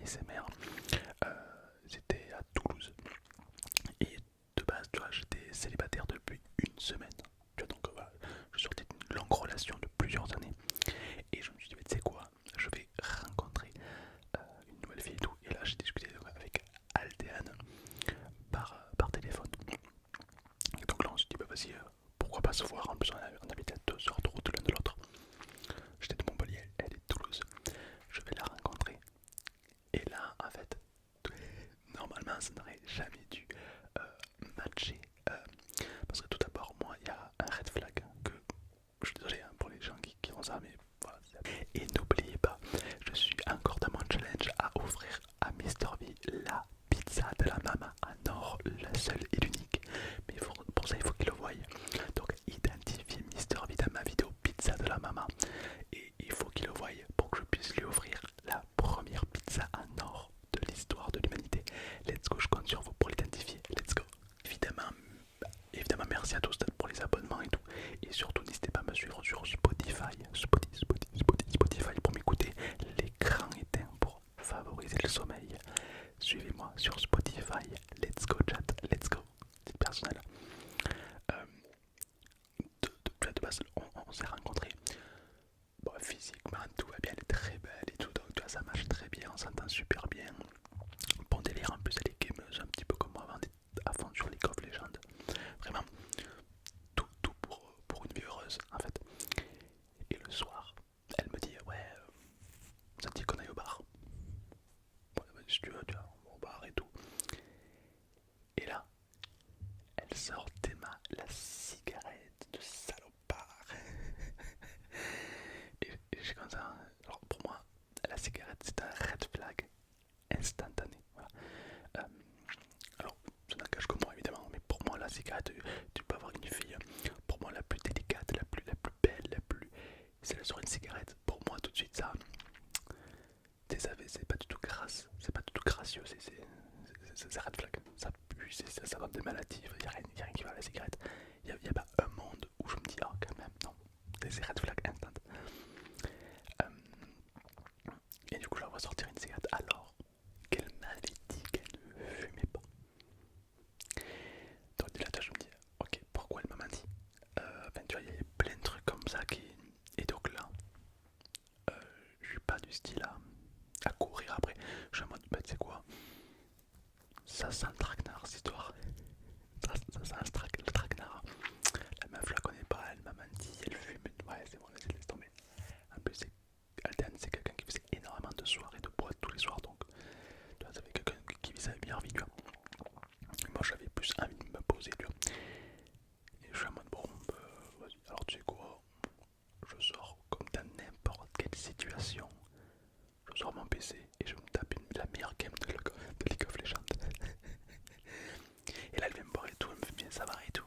ASMR. C'était à Toulouse. Et de base, tu vois, j'étais célibataire depuis une semaine. Tu vois, donc voilà, je sortais d'une longue relation de plusieurs années. Et je me suis dit, mais tu sais quoi, je vais rencontrer une nouvelle fille et tout. Et là, j'ai discuté avec Aldéane par téléphone. Et donc là, on s'est dit, bah vas-y, pourquoi pas se voir. En plus, on habitait à 2 heures de route l'un de l'autre. J'étais de Montpellier, elle est de Toulouse. Je vais la rencontrer. Et là, en fait, normalement, ça n'aurait jamais dû matcher. Parce que tout d'abord, moi, il y a un red flag que je suis désolé hein, pour les gens qui font ça, mais voilà. Et n'oubliez pas, je suis encore dans mon challenge à offrir à Mister V la pizza de la maman en or, la seule et l'unique. Mais pour ça, il faut qu'il le voie. Donc, identifiez Mister V dans ma vidéo pizza de la maman. Et il faut qu'il le voie pour que je puisse lui offrir la première pizza en or de l'histoire de l'humanité. Let's go, je compte sur vous pour l'identifier. Let's go. Évidemment, merci à tous pour les abonnements et tout. Et surtout, n'hésitez pas à me suivre sur Spotify pour m'écouter l'écran éteint pour favoriser le sommeil. Suivez-moi sur Spotify. Let's go chat, let's go. C'est personnel. Euh, de base, on s'est rencontrés. Bon, physiquement, tout va bien, elle est très belle et tout. Donc, tu vois, ça marche très bien, on s'entend super bien. Bon délire, en plus, elle est gameuse un petit peu comme moi avant d'être à fond sur League of Legends. Vraiment, tout pour une vie heureuse en fait. Et le soir, elle me dit ouais, ça te dit qu'on aille au bar. Ouais, bah, si tu veux, tu vois, au bar et tout. Et là, elle sort des mains la cigarette de salopard. et j'ai comme ça. Alors pour moi, la cigarette c'est un red flag instantané. Voilà. Euh, alors, ça n'engage que moi évidemment, mais pour moi, la cigarette, tu peux avoir une fille. Pour moi, la plus délicate, la plus belle, si elle sort une cigarette, pour moi tout de suite ça, c'est pas du tout grasse, c'est pas du tout gracieux, c'est red flag, ça pue, ça donne des maladies, y a rien qui va à la cigarette. Y a pas un monde où je me dis, oh quand même, non, c'est red flag instant. Euh, et du coup, je la vois sortir une cigarette alors qu'elle m'avait dit qu'elle ne fumait pas. Donc dès là, je me dis, ok, pourquoi elle m'a menti. Enfin, tu vois, il y a plein de trucs comme ça qui. Et donc là, je suis pas du style à courir après. Je suis en mode, bah, tu sais quoi, ça sent le traquenard cette histoire. Ça sent le traquenard. La meuf, je la connais pas, elle m'a menti, elle fume. Ouais, c'est bon, laisse tomber. En plus, Alten, c'est quelqu'un qui faisait énormément de soirées, de boîtes tous les soirs. Donc, tu vois, ça fait quelqu'un qui vit sa meilleure vie, tu vois. Et moi, j'avais plus envie de me poser, tu vois. Et je suis en mode, bon, vas-y, alors tu sais quoi, je sors comme dans n'importe quelle situation. Je sors mon PC et je me tape la meilleure game de League of Legends. Et là, elle vient me voir et tout, elle me fait bien, ça va et tout.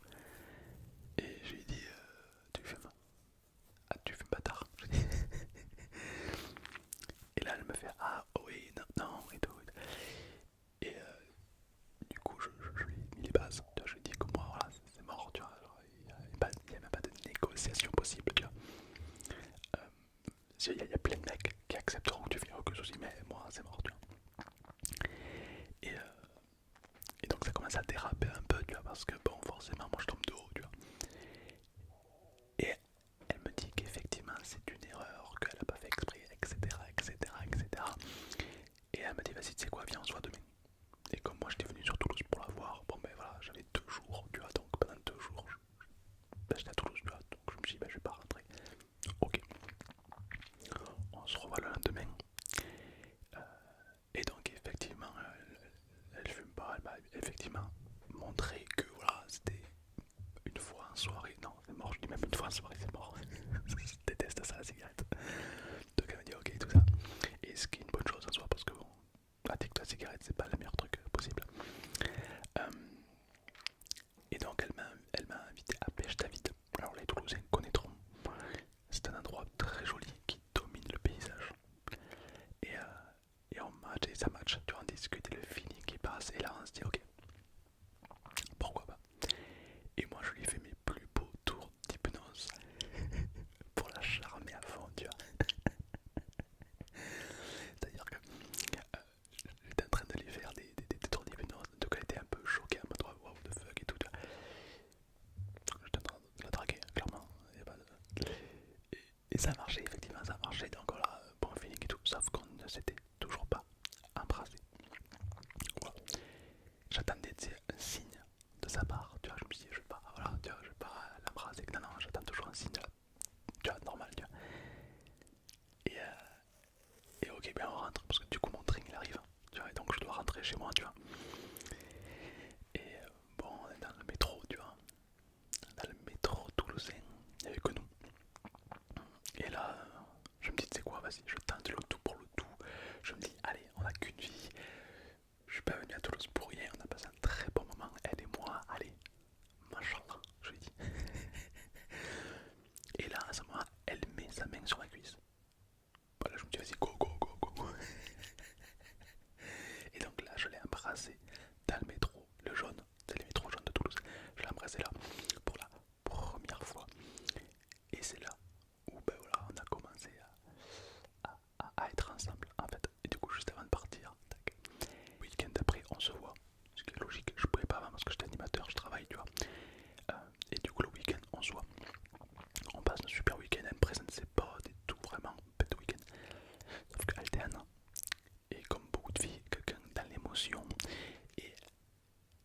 Et je lui dis, tu fumes? Ah, tu fumes bâtard. Et là, elle me fait, ah oui, non, non, et tout. Et du coup, je lui ai mis les bases. Tu vois, je lui ai dit que moi, voilà, c'est mort, tu vois. Il n'y a même pas de négociation possible, tu vois. Il y a plein de mecs qui accepteront que tu fais aucun souci, mais moi, c'est mort, tu vois. Et, euh, et donc, ça commence à déraper un peu, tu vois, parce que bon, forcément, moi, je tombe de haut, tu vois. Et elle me dit qu'effectivement, c'est une erreur, qu'elle n'a pas fait exprès, etc., etc., etc. Et elle m'a dit, vas-y, tu sais quoi, viens, on se voit demain. Et comme moi, j'étais venu sur Toulouse pour la voir, bon, ben voilà, j'avais 2 jours, tu vois, donc pendant 2 jours, ben, j'étais à Toulouse, tu vois, donc je me suis dit, ben, je vais pas rentrer. Ok, on se revoit le lendemain. Euh, et donc, effectivement, elle fume pas, elle m'a effectivement montré que voilà, c'était une fois en soirée. Non, c'est mort, je dis même une fois en soirée, c'est mort. Je déteste ça, la cigarette. Donc, elle m'a dit ok, tout ça. Et ce qui est une bonne chose en soi, parce que bon, addict à la cigarette, c'est pas le meilleur truc possible. Euh, et donc, elle m'a invité à Pêche David. Alors, les Toulousains connaîtront. C'est un endroit très joli qui domine le paysage. Et, euh, et on match, et ça match, tu vois, on discute et le feeling qui passe. Et là, on se dit ok, pourquoi pas. Et moi, je lui fais mes plus beaux tours d'hypnose pour la charmer à fond, tu vois. C'est-à-dire que ça a marché, effectivement ça a marché, donc voilà, bon feeling et tout, sauf qu'on ne s'était toujours pas embrassé. Voilà. J'attendais un signe de sa part, tu vois, je me suis dit, je vais pas, voilà, tu vois, je vais pas l'embrasser, non, non, j'attends toujours un signe, tu vois, normal, tu vois. Et, et ok, bien on rentre, parce que du coup mon train il arrive, tu vois, et donc je dois rentrer chez moi, tu vois. Et bon, on est dans le métro, tu vois, dans le métro toulousain, il n'y avait que nous. Et là, je me dis, tu sais quoi, vas-y, je tente le tout pour le tout. Je me dis, allez, on a qu'une vie. Je suis pas venu à Toulouse pour rien, on a passé un très bon moment, elle et moi, allez, machallah, je lui dis. Et là, à ce moment, elle met sa main sur ma cuisse. Voilà, je me dis, vas-y, go, go, go, go. Et donc là, je l'ai embrassé dans le métro, le jaune, c'est le métro jaune de Toulouse. Je l'ai embrassé là pour la première fois. Et c'est là où, ben voilà, on a commencé à être ensemble, en fait. Et du coup, juste avant de partir, tac. Week-end d'après, on se voit. Ce qui est logique, je pouvais pas avant parce que j'étais animateur, je travaille, tu vois. Et du coup, le week-end, on se voit. On passe un super week-end, elle me présente ses potes et tout, vraiment, bête de week-end. Sauf qu'Alten est comme beaucoup de filles, quelqu'un dans l'émotion. Et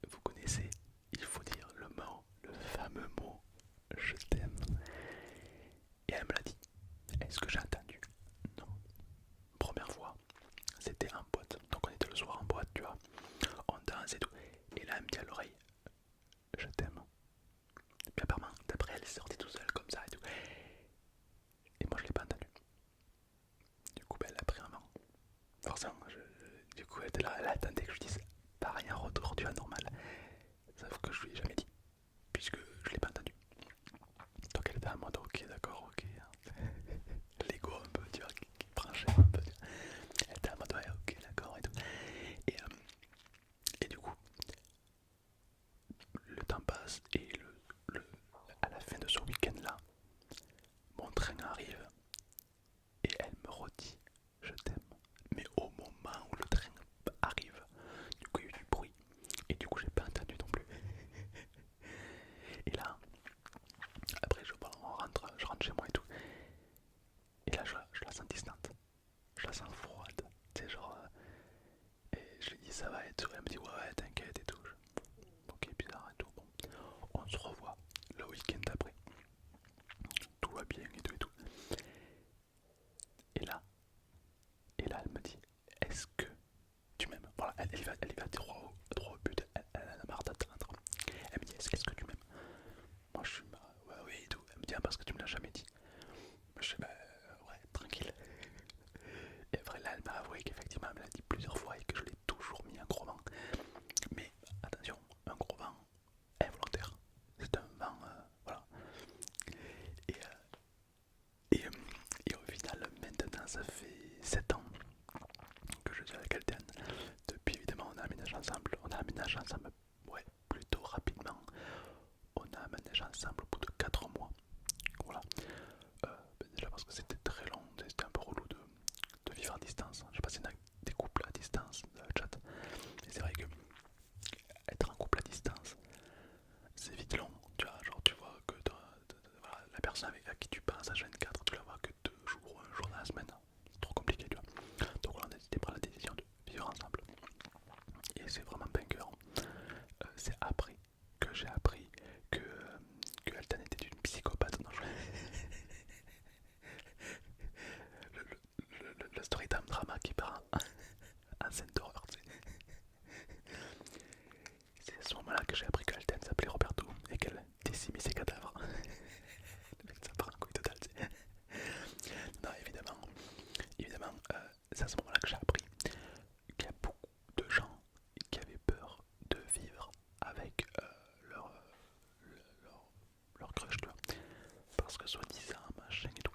vous connaissez, il faut dire le mot, le fameux mot, je t'aime. Et elle me l'a dit. Est-ce que j'ai entendu? Non. Première fois, c'était en boîte. Donc on était le soir en boîte, tu vois. On danse et tout. Et là, elle me dit à l'oreille, je t'aime. Puis apparemment, d'après elle, c'est sorti tout seul comme ça et tout. Et moi, je l'ai pas entendu. Du coup, ben, elle a pris un vent. Forcément, du coup, elle était là, elle attendait que je dise pareil en retour, tu vois, normal. Sauf que je lui ai jamais dit, puisque je l'ai pas entendu. Donc elle était en mode ok, d'accord, ok. L'ego un peu, tu vois, qui prend cher un peu. Elle était en mode ouais, ok, d'accord et tout. Et, et du coup, le temps passe et à la fin de ce week-end-là, mon train arrive et elle me redit je t'aime. Mais au moment où le train arrive, du coup il y a eu du bruit et du coup j'ai pas entendu non plus. Et là, après je rentre chez moi et tout. Et là je la sens distante, je la sens froide. Tu sais genre, et je lui dis ça va et tout. Elle me dit ouais t'inquiète et tout. Ok bizarre et tout. Bon, on se revoit le week-end d'après. Tout va bien et tout et tout. Et là, elle me dit est-ce que tu m'aimes? Voilà, elle y va droit au but, elle en a marre d'attendre. Elle me dit est-ce que tu m'aimes? Moi je suis bah, ouais oui et tout. Elle me dit ah, parce que tu me l'as jamais dit. Je suis bah ouais tranquille. Et après là elle m'a avoué qu'effectivement elle me l'a dit plusieurs fois et que je l'ai toujours mis un gros vent. Mais attention, un gros vent involontaire. C'est un vent, voilà. Et, et, et au final maintenant ça fait 7 ans que je suis avec Alten. Depuis évidemment on a aménagé ensemble. On a aménagé ensemble ouais plutôt rapidement. On a aménagé ensemble au bout de 4 mois. Voilà. Déjà parce que c'était très long, c'était un peu relou de vivre à distance. Je sais pas si des couples à distance, chat. Et c'est vrai que être en couple à distance, c'est vite long. Tu vois, genre tu vois que voilà, la personne à qui tu penses à 24, tu la vois que 2 jours ou un jour dans la semaine. C'est trop compliqué, tu vois. Donc voilà, on a décidé de prendre la décision de vivre ensemble. Et c'est vraiment banqueur. C'est après que j'ai appris que Altan était une psychopathe. Non, le story time drama qui part en scène d'horreur, tu sais. C'est à ce moment-là que j'ai appris qu'Alten s'appelait Roberto et qu'elle décimait ses cadavres. Le mec, ça part en couille totale, tu sais. Non, évidemment, c'est à ce moment-là que j'ai appris qu'il y a beaucoup de gens qui avaient peur de vivre avec leur, leur, leur crush, tu vois. Parce que soi-disant, machin et tout.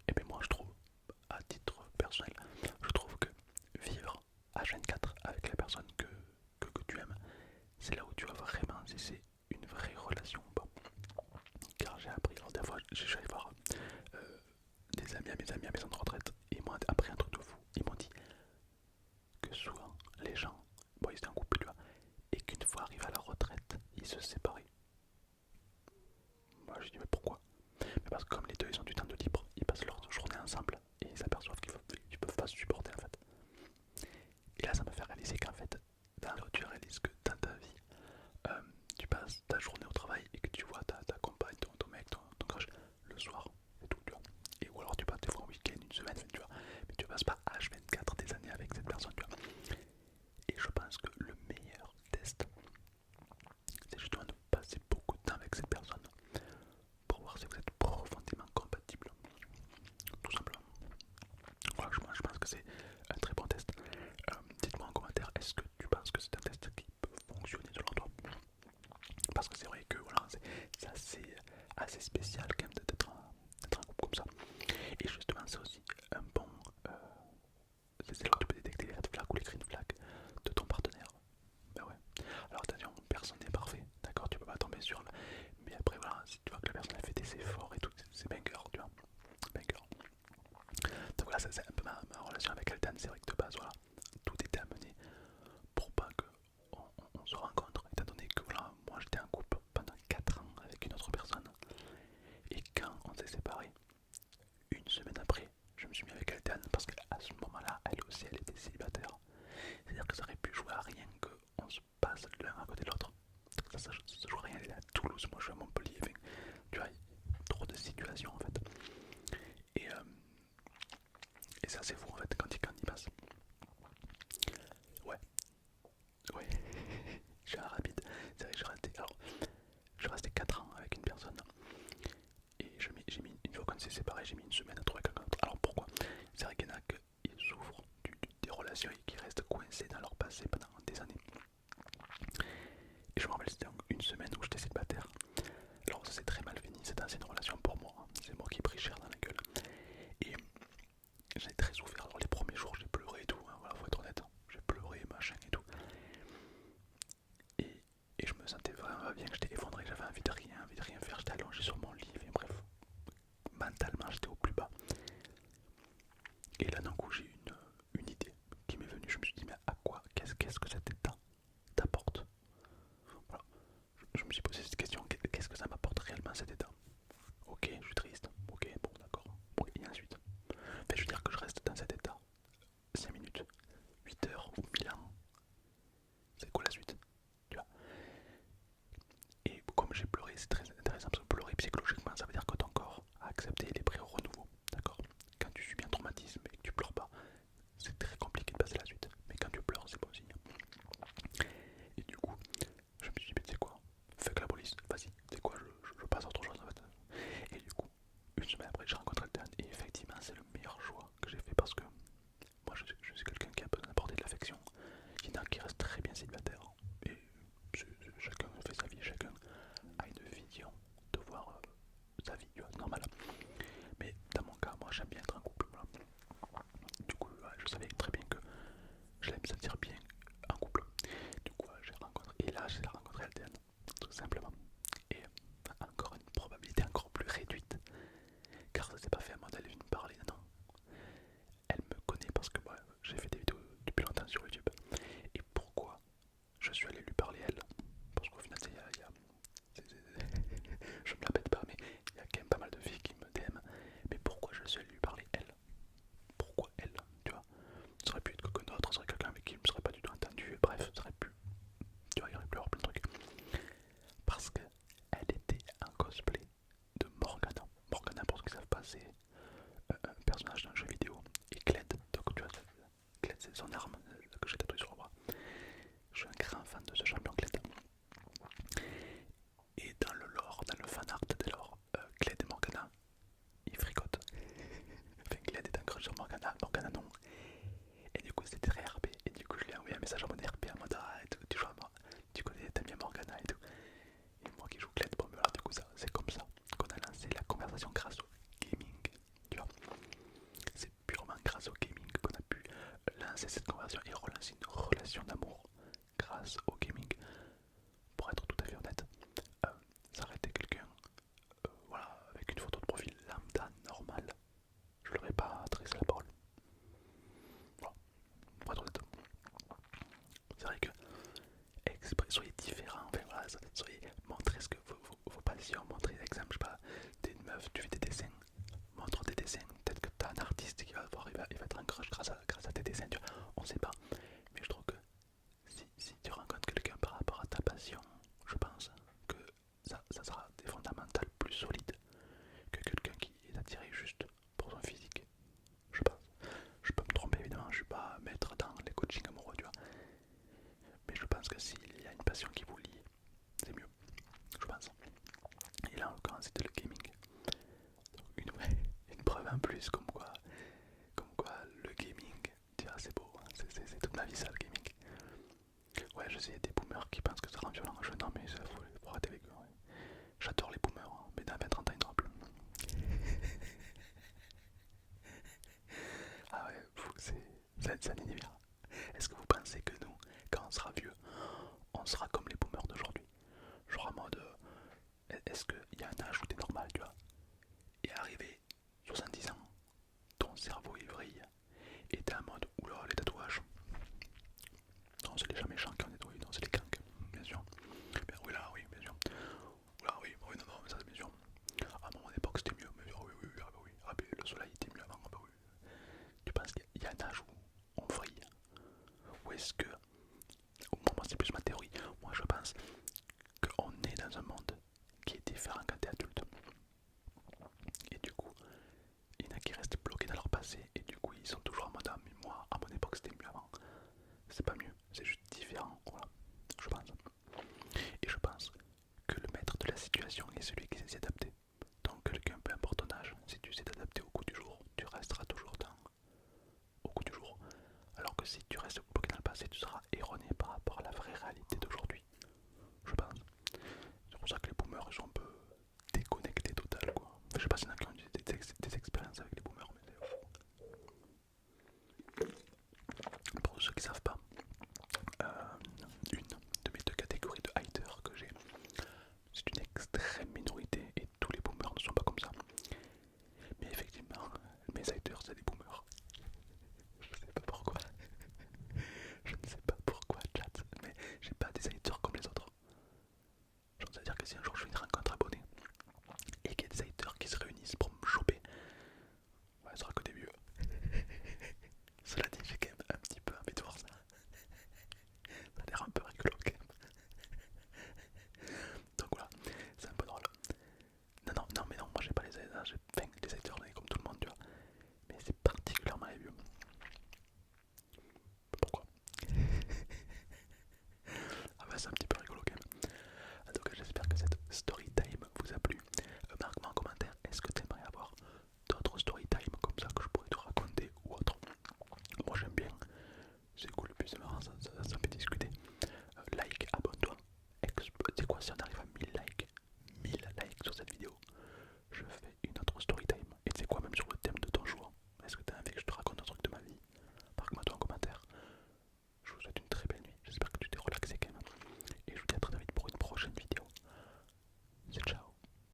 Et bien moi je trouve, à titre personnel, je trouve que vivre H24 avec la personne que tu aimes, c'est là où tu vas vraiment si c'est une vraie relation ou pas. Car j'ai appris, alors des fois j'ai allé voir des amis à mes amis à maison de retraite, et ils m'ont appris un truc de fou. Ils m'ont dit que souvent les gens, bon ils étaient en couple tu vois, et qu'une fois arrivés à la retraite, ils se séparaient. Moi je dis mais pourquoi? Mais parce que comme les deux ils ont du temps de libre, ils passent leur réalises que dans ta vie, tu passes ta journée au travail et que tu vois ta compagne, ton mec, ton crush le soir, c'est tout, tu vois. Et ou alors tu passes des fois un week-end, une semaine, tu vois, mais tu passes pas H24 des années avec cette personne, tu vois. Et je pense que le meilleur test, c'est justement de passer beaucoup de temps avec cette personne pour voir si vous êtes profondément compatible, tout simplement. Voilà, je pense que c'est un très bon test. Dites-moi en commentaire, est-ce que tu penses que c'est un test qui peut fonctionner selon toi? Parce que c'est vrai que voilà, c'est assez spécial quand même d'être un groupe comme ça. Et justement, c'est aussi un bon. C'est là où tu peux détecter les red flags ou les green flags de ton partenaire. Ben ouais. Alors attention, personne n'est parfait, d'accord? Tu peux pas tomber sur le. Mais après, voilà, si tu vois que la personne a fait des efforts et tout, c'est banger, tu vois. Banger. Donc voilà, ça, c'est un peu ma relation avec Altan. C'est vrai que de base, voilà, tout était amené pour pas que on se rencontre, étant donné que voilà, moi j'étais en couple pendant 4 ans avec une autre personne, et quand on s'est séparés, une semaine après, je me suis mis avec Altan parce qu'à ce moment-là, elle aussi, elle était célibataire. C'est-à-dire que ça aurait pu jouer à rien qu'on se passe l'un à côté de l'autre. Ça joue à rien, elle est à Toulouse, moi je suis à Montpellier, enfin, tu vois, trop de situations en fait. Et, euh, et ça c'est fou en fait quand il passe. Ouais, ouais, je suis un rapide. C'est vrai que je suis resté 4 ans avec une personne. Et j'ai mis, une fois qu'on s'est séparés, j'ai mis une semaine à trouver quelqu'un d'autre. Alors pourquoi? C'est vrai qu'il y en a qui souffrent des relations et qui restent coincés dans leur passé pendant des années. Et je me rappelle, c'était une semaine où j'étais célibataire. Alors ça s'est très mal fini, c'était une relation pour moi, hein. C'est moi qui ai pris cher dans la gueule. Et j'ai très souffert. Alors les premiers jours j'ai pleuré et tout, hein, voilà, faut être honnête. J'ai pleuré, machin et tout. Et je me sentais vraiment bien, que j'étais effondré, j'avais envie de rien faire, j'étais allongé sur mon lit, et bref. Mentalement j'étais au plus bas. Et là d'un coup j'ai eu une idée qui m'est venue, je me suis dit mais à quoi, qu'est-ce que cet état t'apporte? Voilà. Je me suis posé cette question, qu'est-ce que ça m'apporte réellement cet état? Ok, je suis triste, ok, bon d'accord, bon, et ensuite, enfin, je veux dire que je reste dans cet état 5 minutes, 8 heures ou 1000 ans, c'est quoi la suite? Tu vois. Et comme j'ai pleuré, c'est très intéressant parce que pleurer psychologiquement, ça veut dire que ton corps a accepté et est prêt au renouveau, d'accord? Quand tu subis un traumatisme et que tu pleures pas, c'est très compliqué de passer à la suite, mais quand tu pleures, c'est bon signe. Et du coup, je me suis dit, mais tu sais quoi, fuck la police, vas-y, tu sais quoi, je passe à autre chose en fait. Et du coup, une semaine après, j'ai rencontré le Dan, et effectivement, c'est le meilleur choix que j'ai fait parce que moi, je suis quelqu'un qui a besoin d'apporter de l'affection. Il y en a qui restent très bien célibataires, et chacun fait sa vie, chacun a une vision de voir sa vie, tu vois, c'est normal. Mais dans mon cas, moi, j'aime bien être en couple, voilà. Du coup, ouais, je savais très bien que je l'aime sentir bien en couple. Du coup, j'ai rencontré, et là, j'ai rencontré Alden, tout simplement. Et encore une probabilité encore plus réduite, car ça s'est pas fait à moi d'aller me parler, non. Elle me connaît parce que moi, j'ai fait des vidéos depuis longtemps sur YouTube. Et pourquoi je suis allé lui parler elle? Parce qu'au final, je me la pète pas, mais il y a quand même pas mal de filles qui me DM. Mais pourquoi je suis allé lui parler elle? Pourquoi elle? Tu vois, ça aurait pu être quelqu'un d'autre, ça serait quelqu'un avec qui je ne me serais pas du tout entendu. Bref, ça aurait pu. Tu vois, il y aurait pu avoir plein de trucs. Parce qu'elle était un cosplay de Morgana. Morgana, pour ceux qui savent pas, c'est un personnage d'un jeu vidéo. Et Kled, donc tu vois, Kled c'est son arme que j'ai tatouée sur le bras. Je suis un grand fan de ce champion Kled. Et dans le lore, dans le fan art de lore, Kled et Morgana, ils fricotent. Enfin, Kled est un crush sur Morgana, Morgana non. Et du coup, c'était très RP. Et du coup, je lui ai envoyé un message en mode RP en mode ah, tu joues à moi, tu connais, t'aimes bien Morgana et tout. Et moi qui joue Kled, bon, mais voilà, du coup, c'est comme ça qu'on a lancé la conversation grâce au gaming. Tu vois, c'est purement grâce au gaming qu'on a pu lancer cette conversation et relancer une relation d'amour grâce au gaming. Pour être tout à fait honnête, ça aurait été quelqu'un, voilà, avec une photo de profil lambda normale, je leur ai pas adressé la parole. Voilà, pour être honnête. C'est vrai que soyez différents, enfin voilà, soyez, montrez ce que vos passions, montrez l'exemple, je sais pas, t'es une meuf, tu fais des dessins, montre tes dessins, peut-être que t'as un artiste qui va voir, il va être un crush grâce à tes dessins, tu vois, on sait pas, mais je trouve que si tu rencontres je sais, il y a des boomers qui pensent que ça rend violent. Non mais faut arrêter avec eux. Ouais. J'adore les boomers, hein, mais dans 20-30 ans ils n'auront plus. Ah ouais, c'est un univers. Est-ce que vous pensez que nous, quand on sera vieux, on sera comme les boomers d'aujourd'hui? Genre en mode, est-ce qu'il y a un âge où t'es normal, tu vois? Et arrivé 70 ans, ton cerveau il vrille et t'es en mode, oula, les tatouages. Non, c'est les gens méchants qui ont tatoué, non, c'est les gangs, bien sûr. Ben, oui, là, oui, bien sûr. Oula, oui, oui, non, non, mais ça, c'est bien sûr. À mon époque, c'était mieux, mais oui, oui, oui, ah bah oui, ah bah, le soleil était mieux avant, ah bah oui. Tu penses qu'il y a un âge où on vrille? Ou est-ce que, moi c'est plus ma théorie, moi je pense qu'on est dans un monde qui est différent quand t'es adulte. Et du coup, il y en a qui restent bloqués dans leur passé et du coup ils sont toujours en mode ah mais moi à mon époque c'était mieux avant. C'est pas mieux, c'est juste différent, voilà, je pense. Et je pense que le maître de la situation est celui qui sait s'y adapter. Donc quelqu'un, peu importe ton âge, si tu sais t'adapter au coup du jour, tu resteras toujours au coup du jour. Alors que si tu restes bloqué dans le passé, tu seras erroné par rapport à la vraie réalité